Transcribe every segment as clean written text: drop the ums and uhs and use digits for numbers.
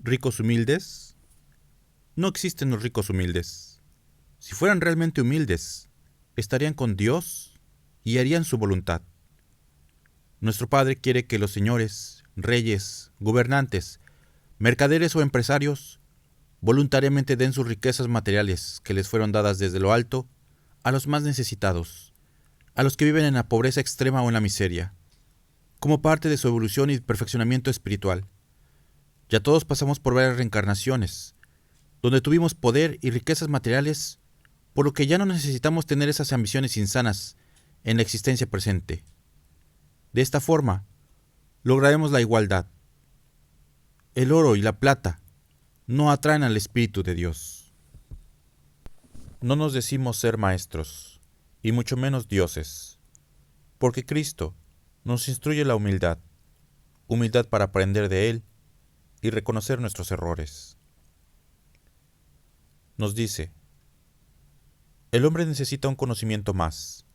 ¿Ricos humildes? No existen los ricos humildes. Si fueran realmente humildes, estarían con Dios y harían su voluntad. Nuestro Padre quiere que los señores, reyes, gobernantes, mercaderes o empresarios voluntariamente den sus riquezas materiales que les fueron dadas desde lo alto a los más necesitados, a los que viven en la pobreza extrema o en la miseria, como parte de su evolución y perfeccionamiento espiritual. Ya todos pasamos por varias reencarnaciones, donde tuvimos poder y riquezas materiales, por lo que ya no necesitamos tener esas ambiciones insanas en la existencia presente. De esta forma, lograremos la igualdad. El oro y la plata no atraen al Espíritu de Dios. No nos decimos ser maestros, y mucho menos dioses, porque Cristo nos instruye la humildad, humildad para aprender de Él y reconocer nuestros errores. Nos dice, el hombre necesita un conocimiento más,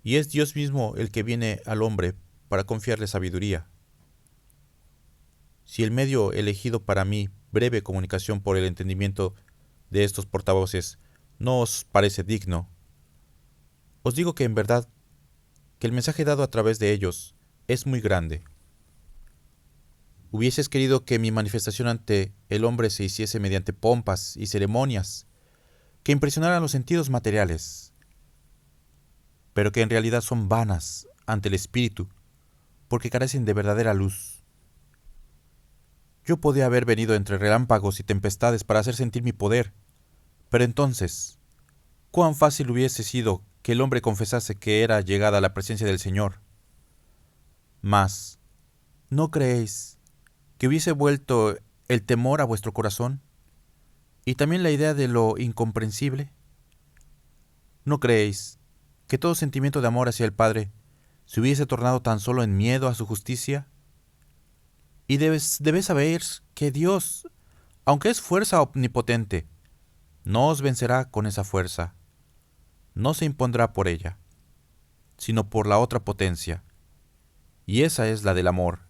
y es Dios mismo el que viene al hombre para confiarle sabiduría. Si el medio elegido para mi breve comunicación por el entendimiento de estos portavoces no os parece digno, os digo que en verdad que el mensaje dado a través de ellos es muy grande. Hubieses querido que mi manifestación ante el hombre se hiciese mediante pompas y ceremonias que impresionaran los sentidos materiales, pero que en realidad son vanas ante el espíritu, porque carecen de verdadera luz. Yo podía haber venido entre relámpagos y tempestades para hacer sentir mi poder, pero entonces, cuán fácil hubiese sido que el hombre confesase que era llegada la presencia del Señor. Mas, ¿no creéis que hubiese vuelto el temor a vuestro corazón? ¿Y también la idea de lo incomprensible? ¿No creéis que todo sentimiento de amor hacia el Padre se hubiese tornado tan solo en miedo a su justicia? Y debes saber que Dios, aunque es fuerza omnipotente, no os vencerá con esa fuerza, no se impondrá por ella, sino por la otra potencia, y esa es la del amor.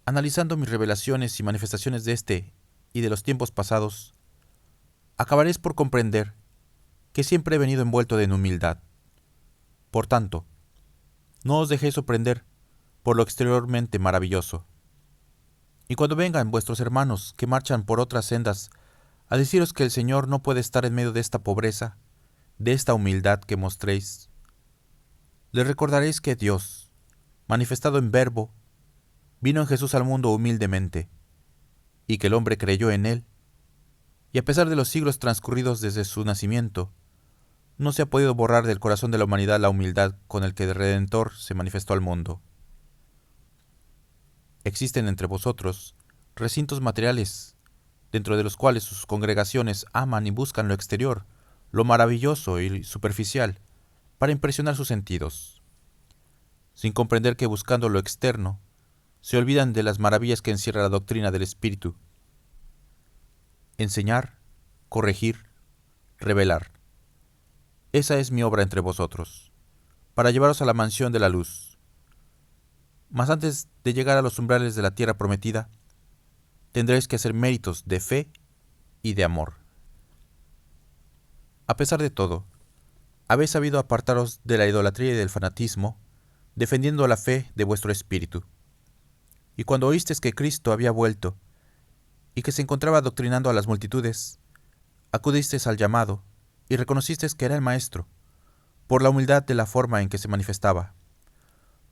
Analizando mis revelaciones y manifestaciones de este y de los tiempos pasados, acabaréis por comprender que siempre he venido envuelto en humildad. Por tanto, no os dejéis sorprender por lo exteriormente maravilloso. Y cuando vengan vuestros hermanos que marchan por otras sendas a deciros que el Señor no puede estar en medio de esta pobreza, de esta humildad que mostréis, les recordaréis que Dios, manifestado en verbo, vino en Jesús al mundo humildemente, y que el hombre creyó en él, y a pesar de los siglos transcurridos desde su nacimiento, no se ha podido borrar del corazón de la humanidad la humildad con el que el Redentor se manifestó al mundo. Existen entre vosotros recintos materiales, dentro de los cuales sus congregaciones aman y buscan lo exterior, lo maravilloso y superficial, para impresionar sus sentidos, sin comprender que buscando lo externo, se olvidan de las maravillas que encierra la doctrina del Espíritu. Enseñar, corregir, revelar. Esa es mi obra entre vosotros, para llevaros a la mansión de la luz. Mas antes de llegar a los umbrales de la tierra prometida, tendréis que hacer méritos de fe y de amor. A pesar de todo, habéis sabido apartaros de la idolatría y del fanatismo, defendiendo la fe de vuestro espíritu. Y cuando oísteis que Cristo había vuelto, y que se encontraba adoctrinando a las multitudes, acudisteis al llamado, y reconocisteis que era el Maestro, por la humildad de la forma en que se manifestaba,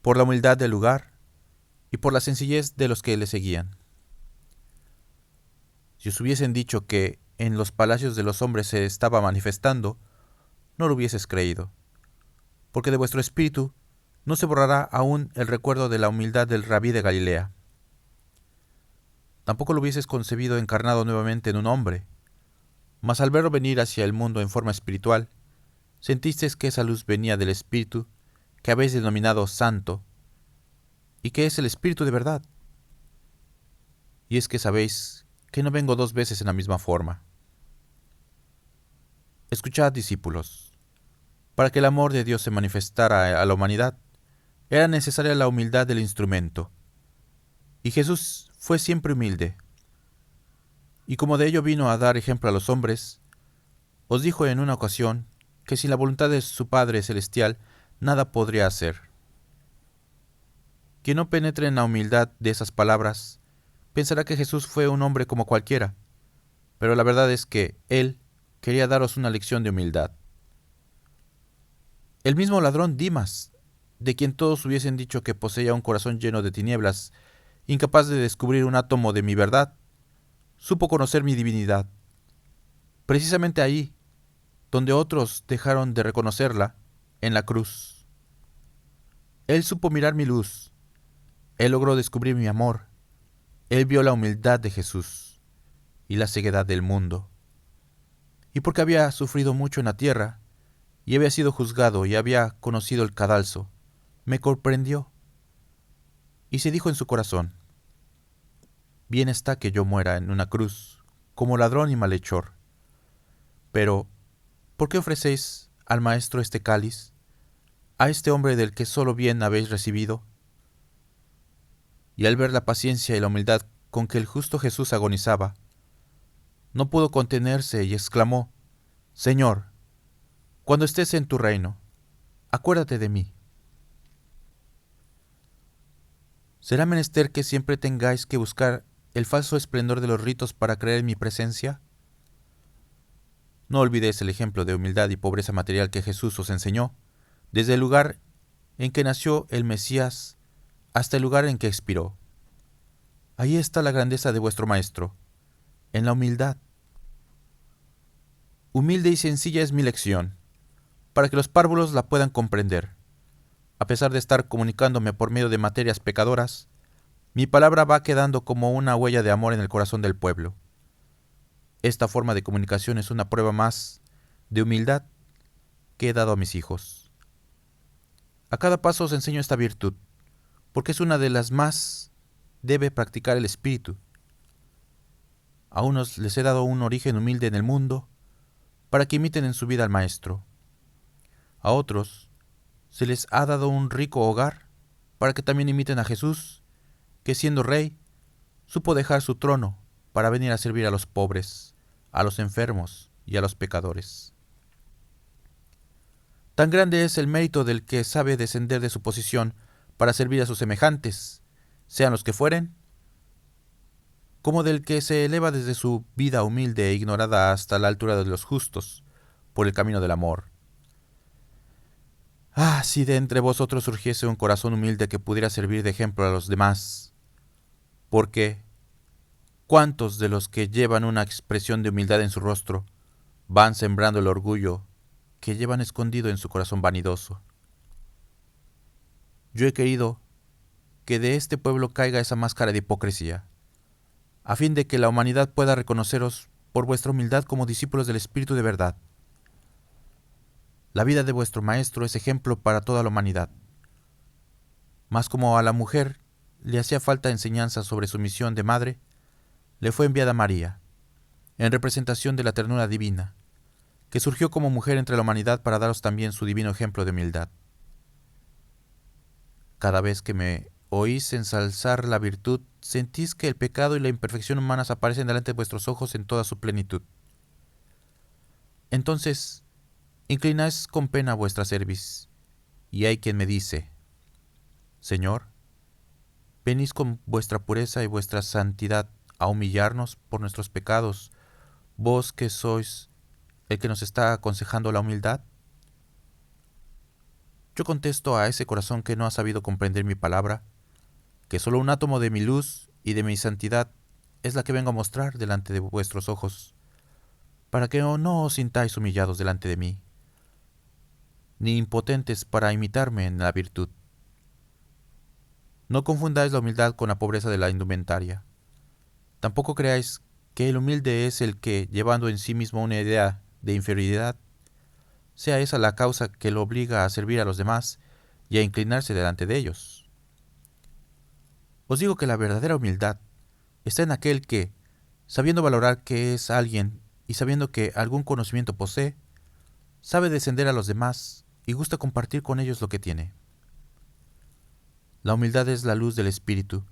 por la humildad del lugar, y por la sencillez de los que le seguían. Si os hubiesen dicho que en los palacios de los hombres se estaba manifestando, no lo hubieses creído, porque de vuestro espíritu no se borrará aún el recuerdo de la humildad del Rabí de Galilea. Tampoco lo hubieses concebido encarnado nuevamente en un hombre, mas al verlo venir hacia el mundo en forma espiritual, sentisteis que esa luz venía del Espíritu que habéis denominado Santo, y que es el Espíritu de verdad. Y es que sabéis que no vengo dos veces en la misma forma. Escuchad, discípulos, para que el amor de Dios se manifestara a la humanidad, era necesaria la humildad del instrumento. Y Jesús fue siempre humilde, y como de ello vino a dar ejemplo a los hombres, os dijo en una ocasión que sin la voluntad de su Padre Celestial nada podría hacer. Quien no penetre en la humildad de esas palabras, pensará que Jesús fue un hombre como cualquiera, pero la verdad es que Él quería daros una lección de humildad. El mismo ladrón Dimas, de quien todos hubiesen dicho que poseía un corazón lleno de tinieblas, incapaz de descubrir un átomo de mi verdad, supo conocer mi divinidad. Precisamente ahí, donde otros dejaron de reconocerla, en la cruz. Él supo mirar mi luz. Él logró descubrir mi amor. Él vio la humildad de Jesús y la ceguedad del mundo. Y porque había sufrido mucho en la tierra, y había sido juzgado y había conocido el cadalso, me comprendió. Y se dijo en su corazón: bien está que yo muera en una cruz, como ladrón y malhechor. Pero, ¿por qué ofrecéis al Maestro este cáliz, a este hombre del que solo bien habéis recibido? Y al ver la paciencia y la humildad con que el justo Jesús agonizaba, no pudo contenerse y exclamó: Señor, cuando estés en tu reino, acuérdate de mí. ¿Será menester que siempre tengáis que buscar el falso esplendor de los ritos para creer en mi presencia? No olvidéis el ejemplo de humildad y pobreza material que Jesús os enseñó, desde el lugar en que nació el Mesías hasta el lugar en que expiró. Ahí está la grandeza de vuestro Maestro, en la humildad. Humilde y sencilla es mi lección, para que los párvulos la puedan comprender. A pesar de estar comunicándome por medio de materias pecadoras, mi palabra va quedando como una huella de amor en el corazón del pueblo. Esta forma de comunicación es una prueba más de humildad que he dado a mis hijos. A cada paso os enseño esta virtud, porque es una de las más debe practicar el espíritu. A unos les he dado un origen humilde en el mundo, para que imiten en su vida al Maestro. A otros se les ha dado un rico hogar, para que también imiten a Jesús, que siendo rey, supo dejar su trono para venir a servir a los pobres, a los enfermos y a los pecadores. Tan grande es el mérito del que sabe descender de su posición para servir a sus semejantes, sean los que fueren, como del que se eleva desde su vida humilde e ignorada hasta la altura de los justos, por el camino del amor. Ah, si de entre vosotros surgiese un corazón humilde que pudiera servir de ejemplo a los demás, porque ¿cuántos de los que llevan una expresión de humildad en su rostro van sembrando el orgullo que llevan escondido en su corazón vanidoso? Yo he querido que de este pueblo caiga esa máscara de hipocresía, a fin de que la humanidad pueda reconoceros por vuestra humildad como discípulos del Espíritu de verdad. La vida de vuestro Maestro es ejemplo para toda la humanidad. Mas como a la mujer le hacía falta enseñanza sobre su misión de madre, le fue enviada María, en representación de la ternura divina, que surgió como mujer entre la humanidad para daros también su divino ejemplo de humildad. Cada vez que me oís ensalzar la virtud, sentís que el pecado y la imperfección humanas aparecen delante de vuestros ojos en toda su plenitud. Entonces, inclináis con pena vuestra cerviz, y hay quien me dice: Señor, venís con vuestra pureza y vuestra santidad a humillarnos por nuestros pecados, vos que sois el que nos está aconsejando la humildad. Yo contesto a ese corazón que no ha sabido comprender mi palabra, que solo un átomo de mi luz y de mi santidad es la que vengo a mostrar delante de vuestros ojos, para que no os sintáis humillados delante de mí, ni impotentes para imitarme en la virtud. No confundáis la humildad con la pobreza de la indumentaria. Tampoco creáis que el humilde es el que, llevando en sí mismo una idea de inferioridad, sea esa la causa que lo obliga a servir a los demás y a inclinarse delante de ellos. Os digo que la verdadera humildad está en aquel que, sabiendo valorar que es alguien y sabiendo que algún conocimiento posee, sabe descender a los demás y gusta compartir con ellos lo que tiene. La humildad es la luz del espíritu,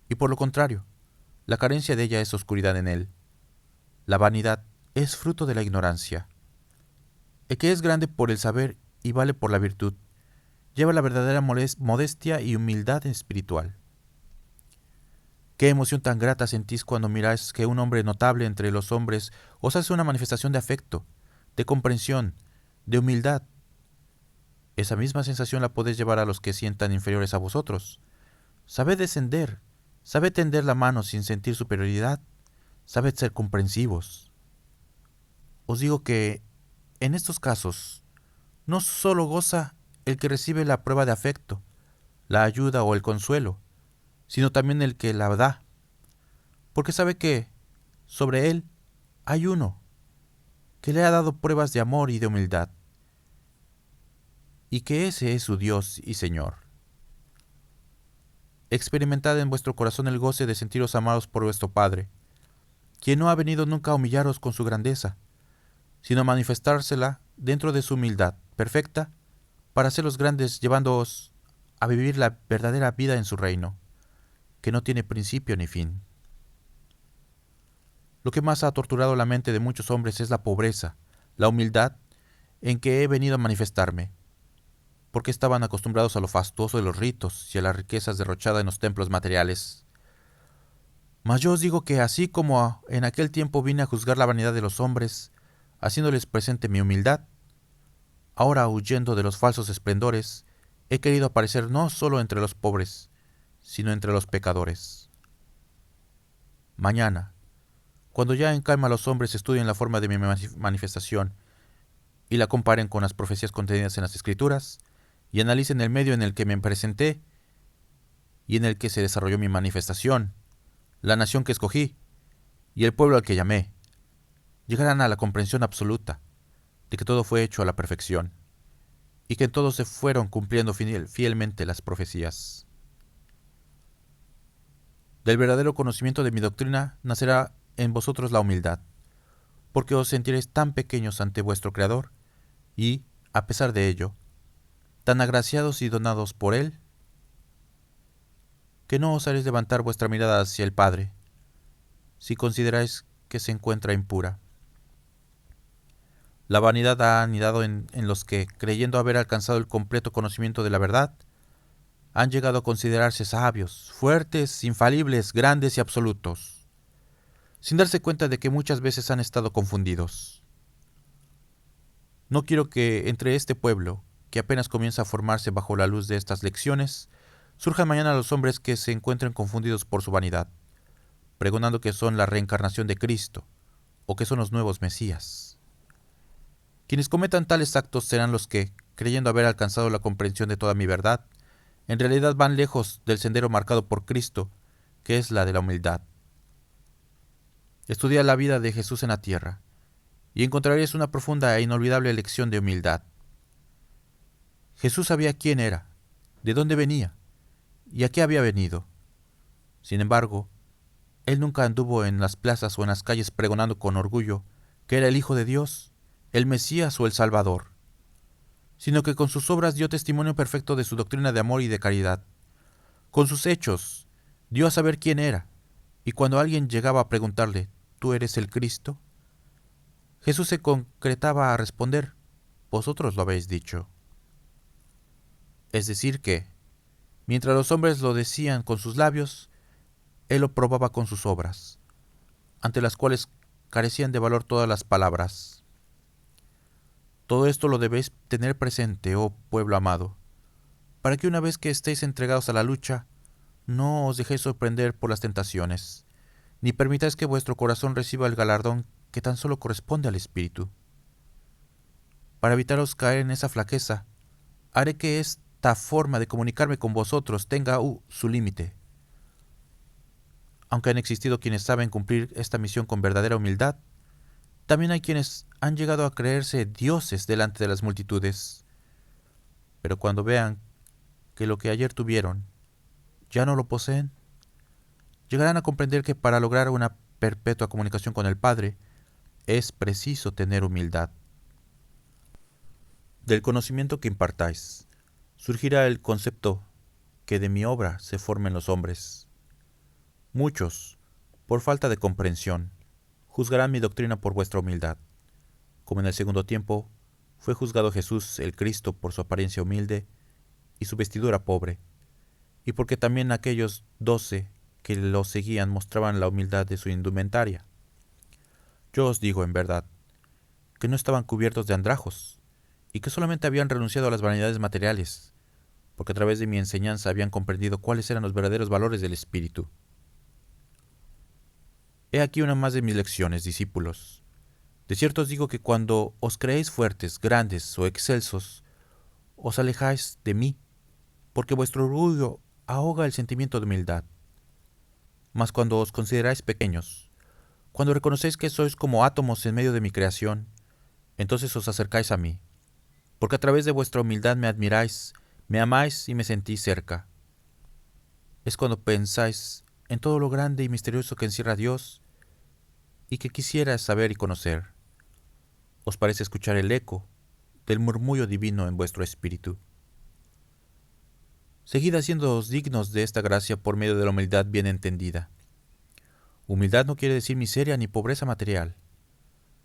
y por lo contrario, la carencia de ella es oscuridad en él. La vanidad es fruto de la ignorancia. El que es grande por el saber y vale por la virtud, lleva la verdadera modestia y humildad espiritual. Qué emoción tan grata sentís cuando miráis que un hombre notable entre los hombres os hace una manifestación de afecto, de comprensión, de humildad. Esa misma sensación la podéis llevar a los que sientan inferiores a vosotros. Sabed descender, sabed tender la mano sin sentir superioridad, sabed ser comprensivos. Os digo que, en estos casos, no solo goza el que recibe la prueba de afecto, la ayuda o el consuelo, sino también el que la da, porque sabe que sobre él hay uno que le ha dado pruebas de amor y de humildad, y que ese es su Dios y Señor. Experimentad en vuestro corazón el goce de sentiros amados por vuestro Padre, quien no ha venido nunca a humillaros con su grandeza, sino a manifestársela dentro de su humildad perfecta para hacerlos grandes, llevándoos a vivir la verdadera vida en su reino, que no tiene principio ni fin. Lo que más ha torturado la mente de muchos hombres es la pobreza, la humildad en que he venido a manifestarme, porque estaban acostumbrados a lo fastuoso de los ritos y a las riquezas derrochadas en los templos materiales. Mas yo os digo que así como en aquel tiempo vine a juzgar la vanidad de los hombres, haciéndoles presente mi humildad, ahora huyendo de los falsos esplendores, he querido aparecer no solo entre los pobres, sino entre los pecadores. Mañana, cuando ya en calma los hombres estudien la forma de mi manifestación y la comparen con las profecías contenidas en las Escrituras, y analicen el medio en el que me presenté y en el que se desarrolló mi manifestación, la nación que escogí y el pueblo al que llamé, llegarán a la comprensión absoluta de que todo fue hecho a la perfección y que en todo se fueron cumpliendo fielmente las profecías. Del verdadero conocimiento de mi doctrina nacerá en vosotros la humildad, porque os sentiréis tan pequeños ante vuestro Creador y, a pesar de ello, tan agraciados y donados por Él, que no osaréis levantar vuestra mirada hacia el Padre, si consideráis que se encuentra impura. La vanidad ha anidado en los que, creyendo haber alcanzado el completo conocimiento de la verdad, han llegado a considerarse sabios, fuertes, infalibles, grandes y absolutos, sin darse cuenta de que muchas veces han estado confundidos. No quiero que entre este pueblo, que apenas comienza a formarse bajo la luz de estas lecciones, surjan mañana los hombres que se encuentren confundidos por su vanidad, pregonando que son la reencarnación de Cristo, o que son los nuevos Mesías. Quienes cometan tales actos serán los que, creyendo haber alcanzado la comprensión de toda mi verdad, en realidad van lejos del sendero marcado por Cristo, que es la de la humildad. Estudia la vida de Jesús en la tierra, y encontraréis una profunda e inolvidable lección de humildad. Jesús sabía quién era, de dónde venía, y a qué había venido. Sin embargo, él nunca anduvo en las plazas o en las calles pregonando con orgullo que era el Hijo de Dios, el Mesías o el Salvador, sino que con sus obras dio testimonio perfecto de su doctrina de amor y de caridad. Con sus hechos dio a saber quién era, y cuando alguien llegaba a preguntarle, ¿tú eres el Cristo?, Jesús se concretaba a responder, vosotros lo habéis dicho. Es decir que, mientras los hombres lo decían con sus labios, él lo probaba con sus obras, ante las cuales carecían de valor todas las palabras. Todo esto lo debéis tener presente, oh pueblo amado, para que una vez que estéis entregados a la lucha, no os dejéis sorprender por las tentaciones, ni permitáis que vuestro corazón reciba el galardón que tan solo corresponde al Espíritu. Para evitaros caer en esa flaqueza, haré que esta forma de comunicarme con vosotros tenga su límite. Aunque han existido quienes saben cumplir esta misión con verdadera humildad, también hay quienes han llegado a creerse dioses delante de las multitudes. Pero cuando vean que lo que ayer tuvieron ya no lo poseen, llegarán a comprender que para lograr una perpetua comunicación con el Padre es preciso tener humildad. Del conocimiento que impartáis, surgirá el concepto que de mi obra se formen los hombres. Muchos, por falta de comprensión, juzgarán mi doctrina por vuestra humildad, como en el segundo tiempo fue juzgado Jesús el Cristo por su apariencia humilde y su vestidura pobre, y porque también aquellos 12 que lo seguían mostraban la humildad de su indumentaria. Yo os digo en verdad, que no estaban cubiertos de andrajos, y que solamente habían renunciado a las vanidades materiales, porque a través de mi enseñanza habían comprendido cuáles eran los verdaderos valores del Espíritu. He aquí una más de mis lecciones, discípulos. De cierto os digo que cuando os creéis fuertes, grandes o excelsos, os alejáis de mí, porque vuestro orgullo ahoga el sentimiento de humildad. Mas cuando os consideráis pequeños, cuando reconocéis que sois como átomos en medio de mi creación, entonces os acercáis a mí, porque a través de vuestra humildad me admiráis, me amáis y me sentís cerca. Es cuando pensáis en todo lo grande y misterioso que encierra Dios y que quisiera saber y conocer. Os parece escuchar el eco del murmullo divino en vuestro espíritu. Seguid haciéndoos dignos de esta gracia por medio de la humildad bien entendida. Humildad no quiere decir miseria ni pobreza material.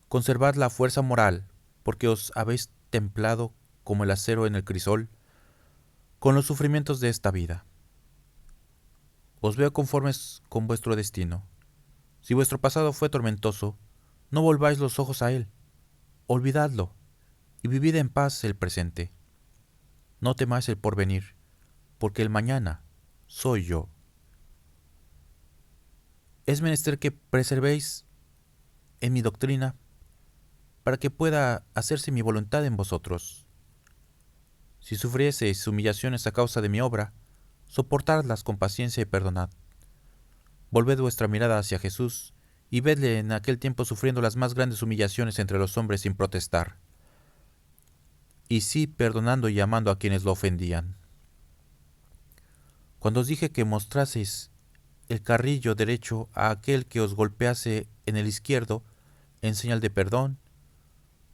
Conservad la fuerza moral, porque os habéis templado como el acero en el crisol, con los sufrimientos de esta vida. Os veo conformes con vuestro destino. Si vuestro pasado fue tormentoso, no volváis los ojos a él. Olvidadlo, y vivid en paz el presente. No temáis el porvenir, porque el mañana soy yo. Es menester que preservéis en mi doctrina, para que pueda hacerse mi voluntad en vosotros. Si sufrieseis humillaciones a causa de mi obra, soportadlas con paciencia y perdonad. Volved vuestra mirada hacia Jesús, y vedle en aquel tiempo sufriendo las más grandes humillaciones entre los hombres sin protestar, y sí perdonando y amando a quienes lo ofendían. Cuando os dije que mostraseis el carrillo derecho a aquel que os golpease en el izquierdo, en señal de perdón,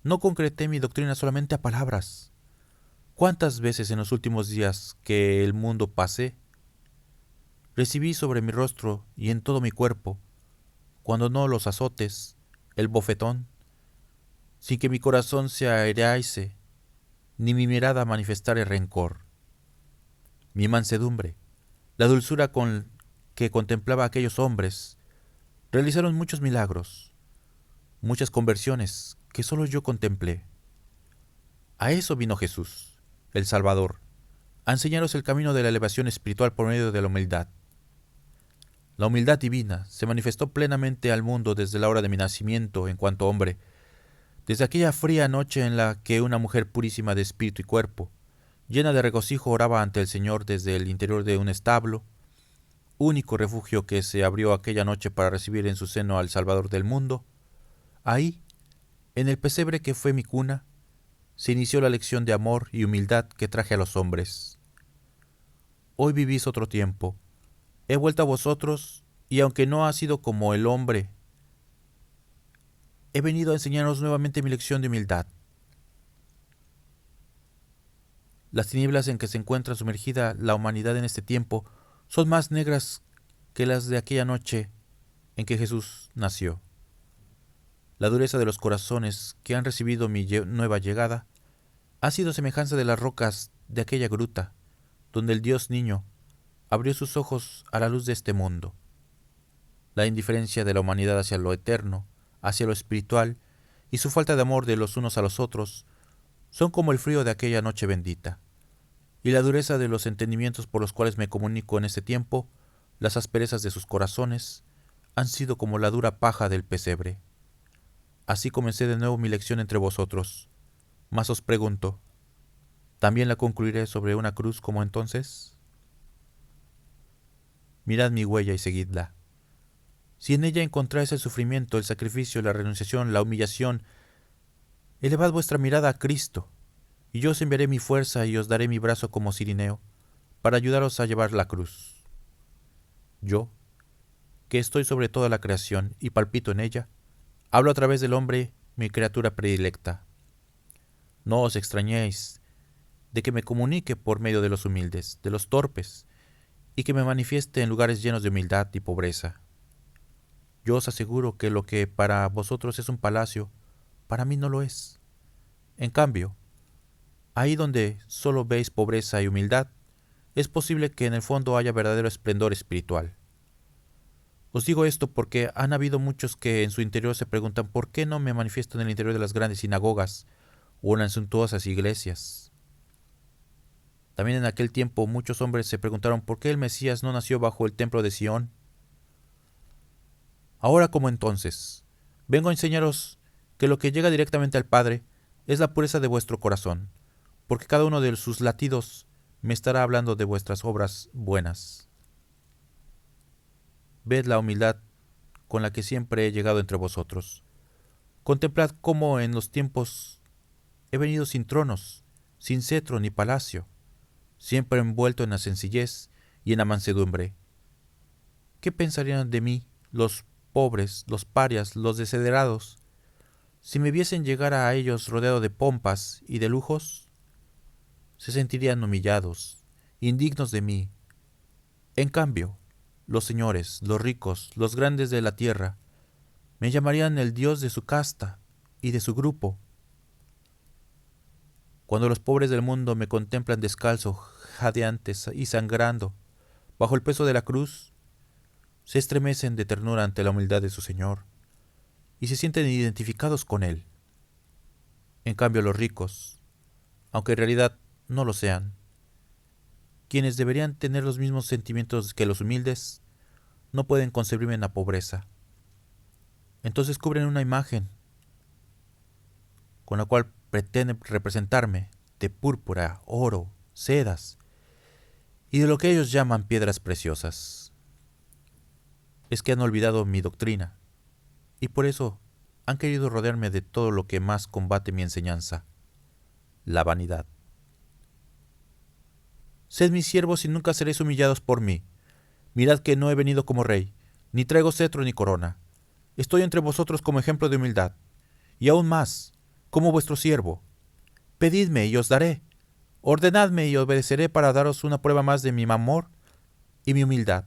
no concreté mi doctrina solamente a palabras. ¿Cuántas veces en los últimos días que el mundo pasé, recibí sobre mi rostro y en todo mi cuerpo, cuando no los azotes, el bofetón, sin que mi corazón se airease, ni mi mirada manifestare rencor? Mi mansedumbre, la dulzura con que contemplaba a aquellos hombres, realizaron muchos milagros, muchas conversiones que solo yo contemplé. A eso vino Jesús, el Salvador, a enseñaros el camino de la elevación espiritual por medio de la humildad. La humildad divina se manifestó plenamente al mundo desde la hora de mi nacimiento en cuanto hombre, desde aquella fría noche en la que una mujer purísima de espíritu y cuerpo, llena de regocijo, oraba ante el Señor desde el interior de un establo, único refugio que se abrió aquella noche para recibir en su seno al Salvador del mundo. Ahí, en el pesebre que fue mi cuna, se inició la lección de amor y humildad que traje a los hombres. Hoy vivís otro tiempo. He vuelto a vosotros, y aunque no ha sido como el hombre, he venido a enseñaros nuevamente mi lección de humildad. Las tinieblas en que se encuentra sumergida la humanidad en este tiempo son más negras que las de aquella noche en que Jesús nació. La dureza de los corazones que han recibido mi nueva llegada ha sido semejanza de las rocas de aquella gruta, donde el Dios niño abrió sus ojos a la luz de este mundo. La indiferencia de la humanidad hacia lo eterno, hacia lo espiritual, y su falta de amor de los unos a los otros, son como el frío de aquella noche bendita, y la dureza de los entendimientos por los cuales me comunico en este tiempo, las asperezas de sus corazones, han sido como la dura paja del pesebre. Así comencé de nuevo mi lección entre vosotros, mas os pregunto, ¿también la concluiré sobre una cruz como entonces? Mirad mi huella y seguidla. Si en ella encontráis el sufrimiento, el sacrificio, la renunciación, la humillación, elevad vuestra mirada a Cristo, y yo os enviaré mi fuerza y os daré mi brazo como Cirineo, para ayudaros a llevar la cruz. Yo, que estoy sobre toda la creación y palpito en ella, hablo a través del hombre, mi criatura predilecta. No os extrañéis de que me comunique por medio de los humildes, de los torpes, y que me manifieste en lugares llenos de humildad y pobreza. Yo os aseguro que lo que para vosotros es un palacio, para mí no lo es. En cambio, ahí donde solo veis pobreza y humildad, es posible que en el fondo haya verdadero esplendor espiritual. Os digo esto porque han habido muchos que en su interior se preguntan por qué no me manifiesto en el interior de las grandes sinagogas o en las suntuosas iglesias. También en aquel tiempo muchos hombres se preguntaron por qué el Mesías no nació bajo el templo de Sión. Ahora como entonces, vengo a enseñaros que lo que llega directamente al Padre es la pureza de vuestro corazón, porque cada uno de sus latidos me estará hablando de vuestras obras buenas. Ved la humildad con la que siempre he llegado entre vosotros. Contemplad cómo en los tiempos he venido sin tronos, sin cetro ni palacio, siempre envuelto en la sencillez y en la mansedumbre. ¿Qué pensarían de mí los pobres, los parias, los desheredados, si me viesen llegar a ellos rodeado de pompas y de lujos? Se sentirían humillados, indignos de mí. En cambio, los señores, los ricos, los grandes de la tierra, me llamarían el dios de su casta y de su grupo. Cuando los pobres del mundo me contemplan descalzo, jadeante y sangrando, bajo el peso de la cruz, se estremecen de ternura ante la humildad de su Señor y se sienten identificados con Él. En cambio, los ricos, aunque en realidad no lo sean, quienes deberían tener los mismos sentimientos que los humildes, no pueden concebirme en la pobreza. Entonces cubren una imagen con la cual pretenden representarme de púrpura, oro, sedas y de lo que ellos llaman piedras preciosas. Es que han olvidado mi doctrina y por eso han querido rodearme de todo lo que más combate mi enseñanza, la vanidad. Sed mis siervos y nunca seréis humillados por mí. Mirad que no he venido como rey, ni traigo cetro ni corona. Estoy entre vosotros como ejemplo de humildad, y aún más, como vuestro siervo. Pedidme y os daré. Ordenadme y obedeceré para daros una prueba más de mi amor y mi humildad.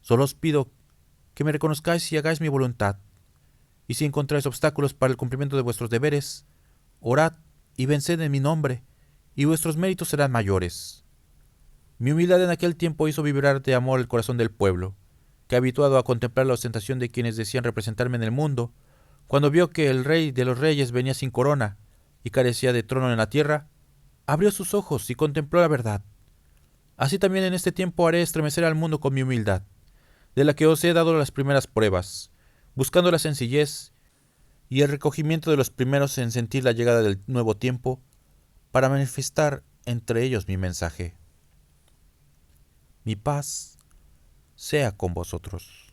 Solo os pido que me reconozcáis y hagáis mi voluntad. Y si encontráis obstáculos para el cumplimiento de vuestros deberes, orad y venced en mi nombre, y vuestros méritos serán mayores. Mi humildad en aquel tiempo hizo vibrar de amor el corazón del pueblo, que habituado a contemplar la ostentación de quienes decían representarme en el mundo, cuando vio que el rey de los reyes venía sin corona y carecía de trono en la tierra, abrió sus ojos y contempló la verdad. Así también en este tiempo haré estremecer al mundo con mi humildad, de la que os he dado las primeras pruebas, buscando la sencillez y el recogimiento de los primeros en sentir la llegada del nuevo tiempo, para manifestar entre ellos mi mensaje. Mi paz sea con vosotros.